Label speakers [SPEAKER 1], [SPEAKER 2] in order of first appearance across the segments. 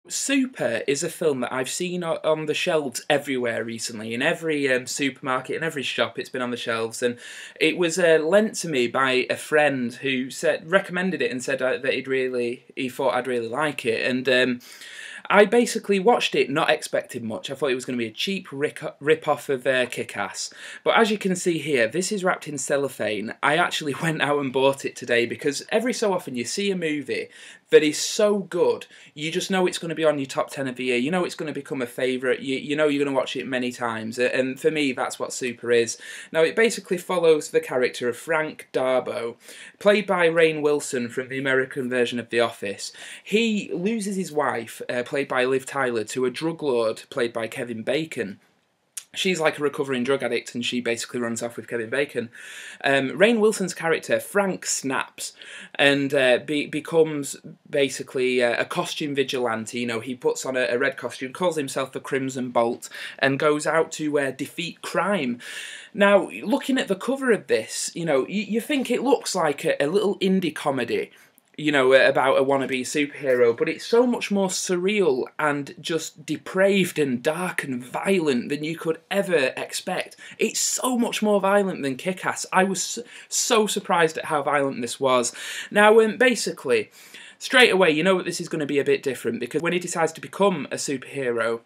[SPEAKER 1] Super is a film that I've seen on the shelves everywhere recently. In every supermarket, in every shop, it's been on the shelves, and it was lent to me by a friend who recommended it and said that he thought I'd really like it, and I basically watched it not expecting much. I thought it was going to be a cheap rip-off of Kick-Ass. But as you can see here, this is wrapped in cellophane. I actually went out and bought it today because every so often you see a movie that is so good, you just know it's going to be on your top 10 of the year. You know it's going to become a favourite. You know you're going to watch it many times. And for me, that's what Super is. Now, it basically follows the character of Frank Darbo, played by Rainn Wilson from the American version of The Office. He loses his wife, played by Liv Tyler, to a drug lord, played by Kevin Bacon. She's like a recovering drug addict, and she basically runs off with Kevin Bacon. Rainn Wilson's character, Frank, snaps and becomes basically a costume vigilante. You know, he puts on a red costume, calls himself the Crimson Bolt, and goes out to defeat crime. Now, looking at the cover of this, you know, you think it looks like a little indie comedy, you know, about a wannabe superhero, but it's so much more surreal and just depraved and dark and violent than you could ever expect. It's so much more violent than Kick-Ass. I was so surprised at how violent this was. Now, basically, straight away, you know that this is going to be a bit different, because when he decides to become a superhero,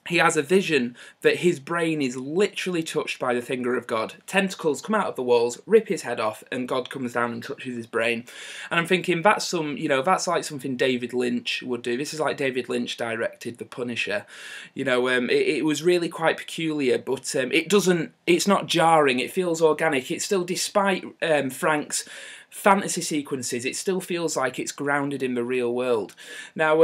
[SPEAKER 1] he has a vision that his brain is literally touched by the finger of God. Tentacles come out of the walls, rip his head off, and God comes down and touches his brain. And I'm thinking, that's that's like something David Lynch would do. This is like David Lynch directed The Punisher. You know, it was really quite peculiar, but it's not jarring. It feels organic. It's still, despite Frank's fantasy sequences, it still feels like it's grounded in the real world. Now,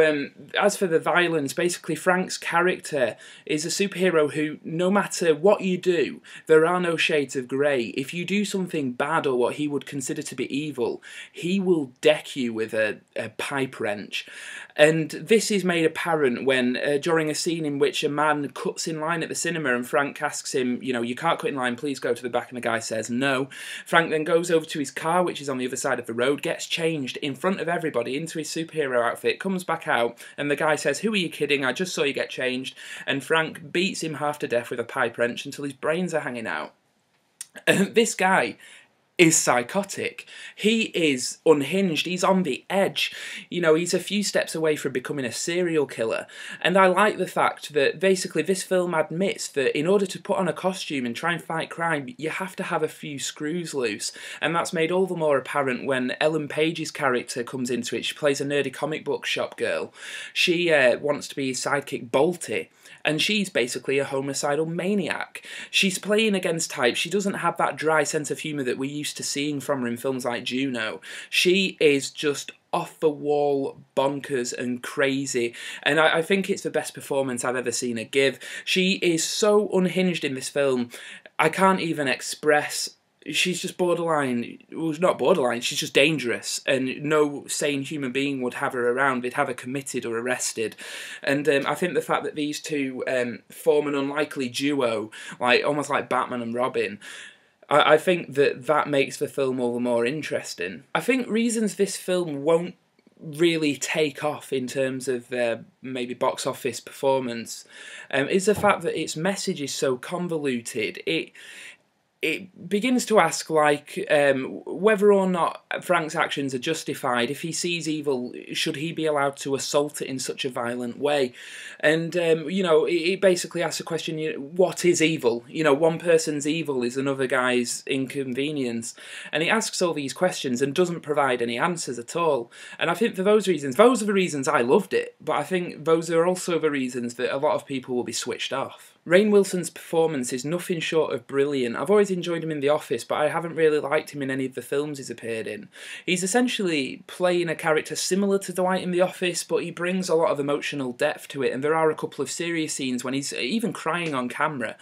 [SPEAKER 1] as for the violence, basically Frank's character is a superhero who, no matter what you do, there are no shades of grey. If you do something bad or what he would consider to be evil, he will deck you with a pipe wrench. And this is made apparent when, during a scene in which a man cuts in line at the cinema, and Frank asks him, you know, you can't cut in line, please go to the back, and the guy says no. Frank then goes over to his car, which is on the other side of the road, gets changed in front of everybody into his superhero outfit, comes back out, and the guy says, who are you kidding, I just saw you get changed, and Frank beats him half to death with a pipe wrench until his brains are hanging out. This guy is psychotic. He is unhinged. He's on the edge. You know, he's a few steps away from becoming a serial killer. And I like the fact that basically this film admits that in order to put on a costume and try and fight crime, you have to have a few screws loose. And that's made all the more apparent when Ellen Page's character comes into it. She plays a nerdy comic book shop girl. She wants to be his sidekick, Bolty, and she's basically a homicidal maniac. She's playing against type. She doesn't have that dry sense of humour that we're used to seeing from her in films like Juno. She is just off-the-wall bonkers and crazy, and I think it's the best performance I've ever seen her give. She is so unhinged in this film, I can't even express. She's just borderline, well, not borderline, she's just dangerous, and no sane human being would have her around. They'd have her committed or arrested. And I think the fact that these two form an unlikely duo, like almost like Batman and Robin, I think that makes the film all the more interesting. I think reasons this film won't really take off in terms of maybe box office performance is the fact that its message is so convoluted. It begins to ask, like, whether or not Frank's actions are justified. If he sees evil, should he be allowed to assault it in such a violent way? And, you know, it basically asks a question, what is evil? You know, one person's evil is another guy's inconvenience. And it asks all these questions and doesn't provide any answers at all. And I think for those reasons, those are the reasons I loved it, but I think those are also the reasons that a lot of people will be switched off. Rainn Wilson's performance is nothing short of brilliant. I've always enjoyed him in The Office, but I haven't really liked him in any of the films he's appeared in. He's essentially playing a character similar to Dwight in The Office, but he brings a lot of emotional depth to it, and there are a couple of serious scenes when he's even crying on camera,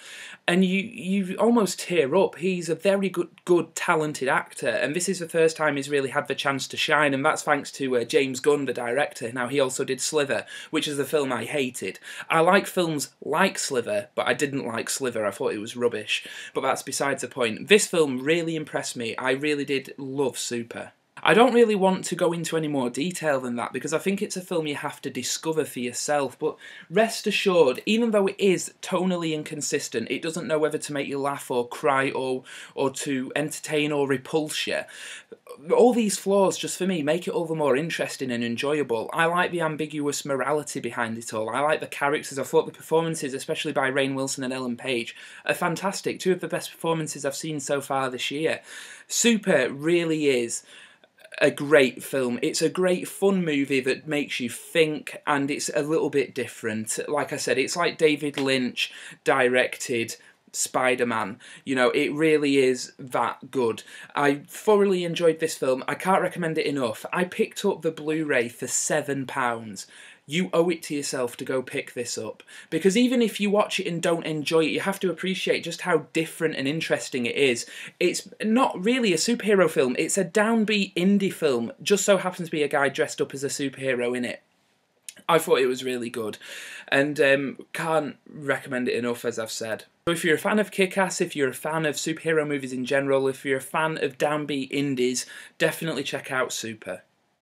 [SPEAKER 1] and you almost tear up. He's a very good talented actor, and this is the first time he's really had the chance to shine, and that's thanks to James Gunn, the director. Now, he also did Sliver, which is a film I hated. I like films like Sliver, but I didn't like Sliver. I thought it was rubbish. But that's besides the point. This film really impressed me. I really did love Super. I don't really want to go into any more detail than that because I think it's a film you have to discover for yourself, but rest assured, even though it is tonally inconsistent, it doesn't know whether to make you laugh or cry or to entertain or repulse you. All these flaws, just for me, make it all the more interesting and enjoyable. I like the ambiguous morality behind it all. I like the characters. I thought the performances, especially by Rainn Wilson and Ellen Page, are fantastic. Two of the best performances I've seen so far this year. Super really is a great film. It's a great fun movie that makes you think, and it's a little bit different. Like I said, it's like David Lynch directed Spider-Man. You know, it really is that good. I thoroughly enjoyed this film. I can't recommend it enough. I picked up the Blu-ray for £7. You owe it to yourself to go pick this up. Because even if you watch it and don't enjoy it, you have to appreciate just how different and interesting it is. It's not really a superhero film. It's a downbeat indie film. Just so happens to be a guy dressed up as a superhero in it. I thought it was really good, and can't recommend it enough, as I've said. So if you're a fan of Kick-Ass, if you're a fan of superhero movies in general, if you're a fan of downbeat indies, definitely check out Super.